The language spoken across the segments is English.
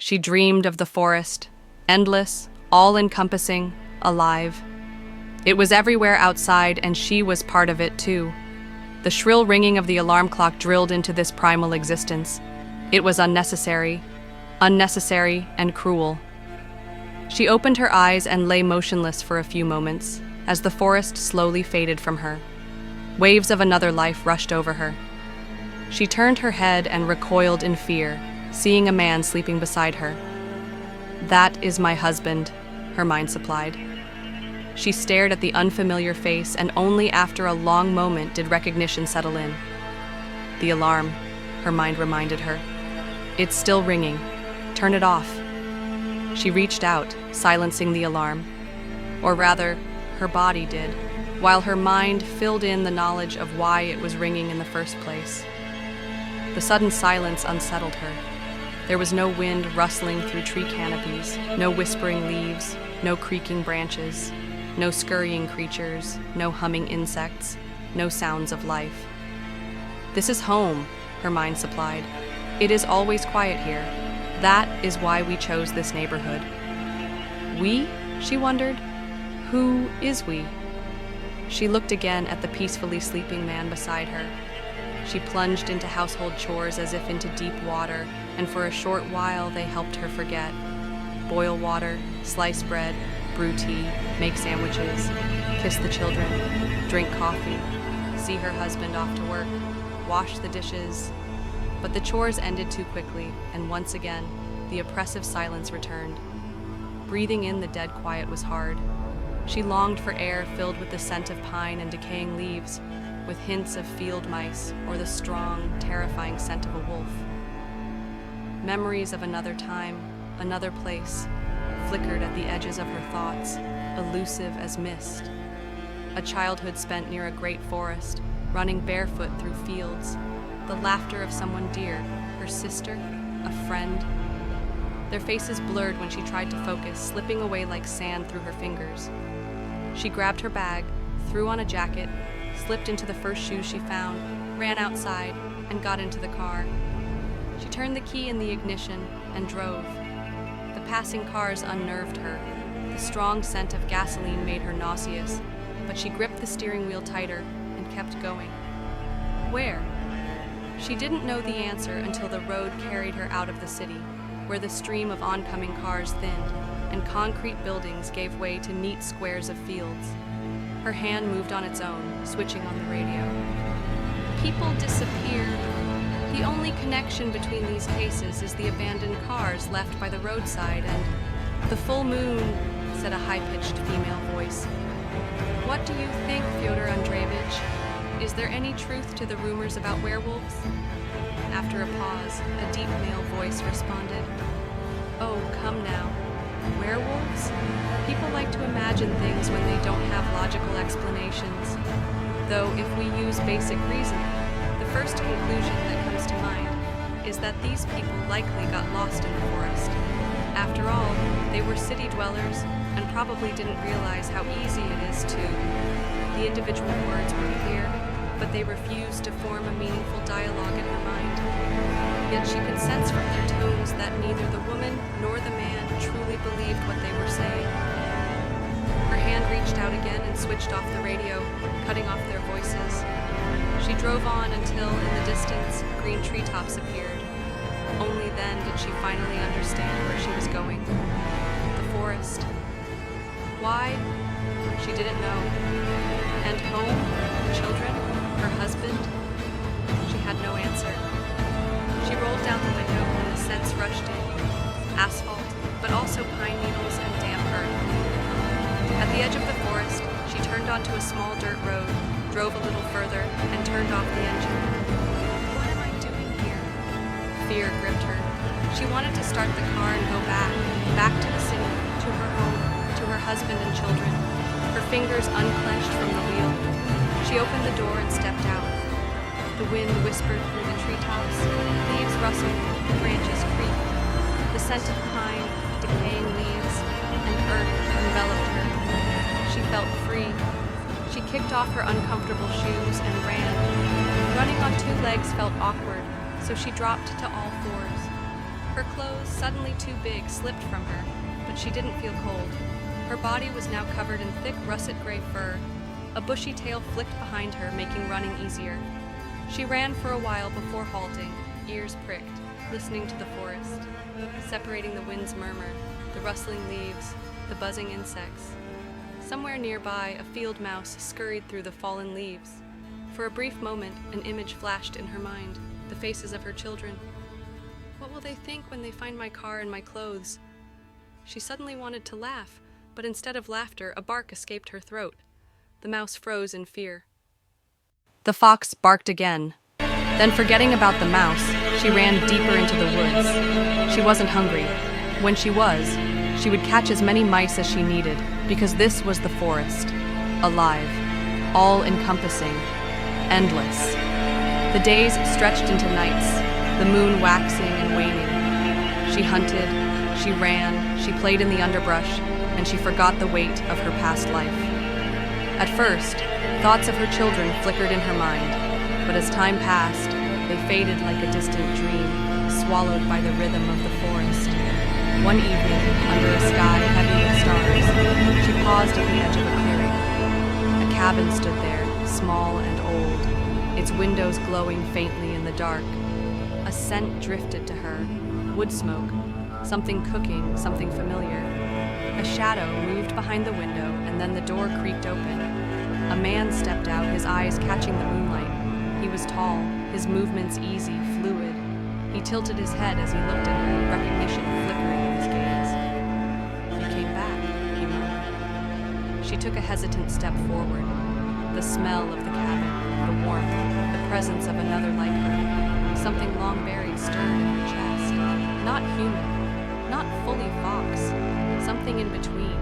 She dreamed of the forest, endless, all-encompassing, alive. It was everywhere outside, and she was part of it too. The shrill ringing of the alarm clock drilled into this primal existence. It was unnecessary and cruel. She opened her eyes and lay motionless for a few moments, as the forest slowly faded from her. Waves of another life rushed over her. She turned her head and recoiled in fear, seeing a man sleeping beside her. "That is my husband," her mind supplied. She stared at the unfamiliar face, and only after a long moment did recognition settle in. "The alarm," her mind reminded her. "It's still ringing. Turn it off." She reached out, silencing the alarm. Or rather, her body did, while her mind filled in the knowledge of why it was ringing in the first place. The sudden silence unsettled her. There was no wind rustling through tree canopies, no whispering leaves, no creaking branches, no scurrying creatures, no humming insects, no sounds of life. "This is home," her mind supplied. "It is always quiet here. That is why we chose this neighborhood." "We?" she wondered. "Who is we?" She looked again at the peacefully sleeping man beside her. She plunged into household chores as if into deep water, and for a short while they helped her forget. Boil water, slice bread, brew tea, make sandwiches, kiss the children, drink coffee, see her husband off to work, wash the dishes. But the chores ended too quickly, and once again, the oppressive silence returned. Breathing in the dead quiet was hard. She longed for air filled with the scent of pine and decaying leaves, with hints of field mice or the strong, terrifying scent of a wolf. Memories of another time, another place, flickered at the edges of her thoughts, elusive as mist. A childhood spent near a great forest, running barefoot through fields, the laughter of someone dear, her sister, a friend. Their faces blurred when she tried to focus, slipping away like sand through her fingers. She grabbed her bag, threw on a jacket, slipped into the first shoes she found, ran outside, and got into the car. She turned the key in the ignition and drove. The passing cars unnerved her. The strong scent of gasoline made her nauseous, but she gripped the steering wheel tighter and kept going. Where? She didn't know the answer until the road carried her out of the city, where the stream of oncoming cars thinned, and concrete buildings gave way to neat squares of fields. Her hand moved on its own, switching on the radio. People disappeared. The only connection between these cases is the abandoned cars left by the roadside, and the full moon, said a high-pitched female voice. What do you think, Fyodor Andreevich? Is there any truth to the rumors about werewolves? After a pause, a deep male voice responded. Oh, come now. Werewolves? People like to imagine things when they don't have logical explanations. Though if we use basic reasoning, the first conclusion that comes to mind is that these people likely got lost in the forest. After all, they were city dwellers and probably didn't realize how easy it is to. The individual words were clear, but they refused to form a meaningful dialogue in her mind. Yet she could sense from their tones that neither the woman nor the man truly believed what they were saying. Her hand reached out again and switched off the radio, cutting off their voices. She drove on until, in the distance, green treetops appeared. Only then did she finally understand where she was going. The forest. Why? She didn't know. And home? Children? Her husband? She had no answer. She rolled down the window when the scents rushed in. Asphalt, but also pine needles and damp earth. At the edge of the forest, she turned onto a small dirt road, drove a little further, and turned off the engine. What am I doing here? Fear gripped her. She wanted to start the car and go back to the city, to her home, to her husband and children. Her fingers unclenched from the wheel. She opened the door and stepped out. The wind whispered through the treetops, leaves rustled, branches creaked. The scent of pine, decaying leaves, and earth enveloped her. She felt free. She kicked off her uncomfortable shoes and ran. Running on two legs felt awkward, so she dropped to all fours. Her clothes, suddenly too big, slipped from her, but she didn't feel cold. Her body was now covered in thick russet gray fur. A bushy tail flicked behind her, making running easier. She ran for a while before halting, ears pricked, listening to the forest, separating the wind's murmur, the rustling leaves, the buzzing insects. Somewhere nearby, a field mouse scurried through the fallen leaves. For a brief moment, an image flashed in her mind, the faces of her children. What will they think when they find my car and my clothes? She suddenly wanted to laugh, but instead of laughter, a bark escaped her throat. The mouse froze in fear. The fox barked again. Then, forgetting about the mouse, she ran deeper into the woods. She wasn't hungry. When she was, she would catch as many mice as she needed, because this was the forest. Alive, all-encompassing, endless. The days stretched into nights, the moon waxing and waning. She hunted, she ran, she played in the underbrush, and she forgot the weight of her past life. At first, thoughts of her children flickered in her mind, but as time passed, they faded like a distant dream, swallowed by the rhythm of the forest. One evening, under a sky heavy with stars, she paused at the edge of a clearing. A cabin stood there, small and old, its windows glowing faintly in the dark. A scent drifted to her, wood smoke, something cooking, something familiar. A shadow moved behind the window, and then the door creaked open. A man stepped out, his eyes catching the moonlight. He was tall, his movements easy, fluid. He tilted his head as he looked at her, recognition flickering in his gaze. "You came back," he murmured. She took a hesitant step forward. The smell of the cabin, the warmth, the presence of another like her. Something long buried stirred in her chest. Not human, not fully fox. Something in between,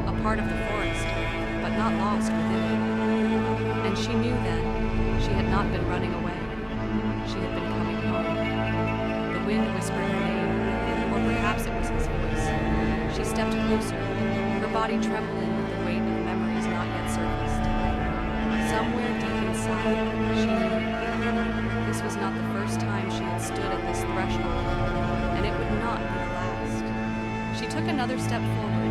a part of the forest, but not lost within it. And she knew then she had not been running away. She had been coming home. The wind whispered her name, or perhaps it was his voice. She stepped closer, her body trembling with the weight of memories not yet surfaced. Somewhere deep inside, she knew this was not the first time she had stood at this threshold, and it would not be the last. She took another step forward,